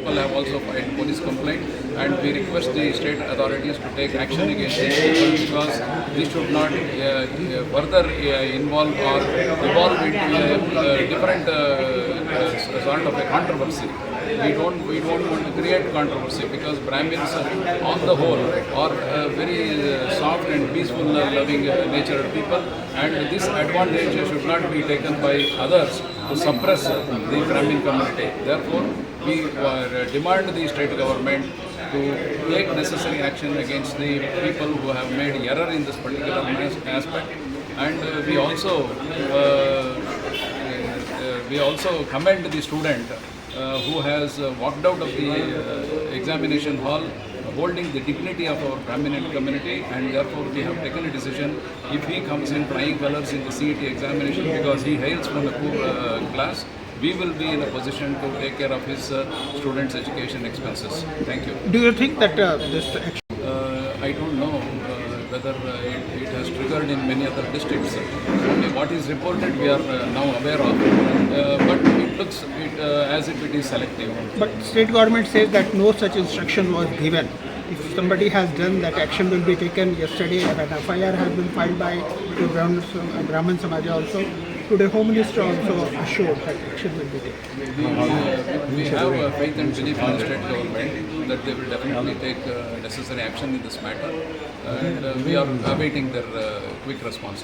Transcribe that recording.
people have also filed police complaint, and we request the state authorities to take action against these people because this should not further involve or evolve into a different sort of a controversy. We don't want to create controversy because Brahmins, on the whole, are very soft and peaceful, loving natured people, and this advantage should not be taken by others to suppress the Brahmin community. Therefore, we demand the state government to take necessary action against the people who have made error in this particular aspect, and we also commend the student who has walked out of the examination hall holding the dignity of our Brahmin community, and therefore we have taken a decision. If he comes in flying colors in the CET examination because he hails from a poor class, we will be in a position to take care of his students' education expenses. Thank you. Do you think that this action? I don't know whether it has triggered in many other districts. Only what is reported we are now aware of, but it looks as if it is selective. But state government says that no such instruction was given. If somebody has done that, action will be taken. Yesterday an FIR has been filed by the Brahmin Samaj also. Today Home Minister also assured that action will be taken. We have faith and belief in the state government that they will definitely take necessary action in this matter, and we are awaiting their quick response.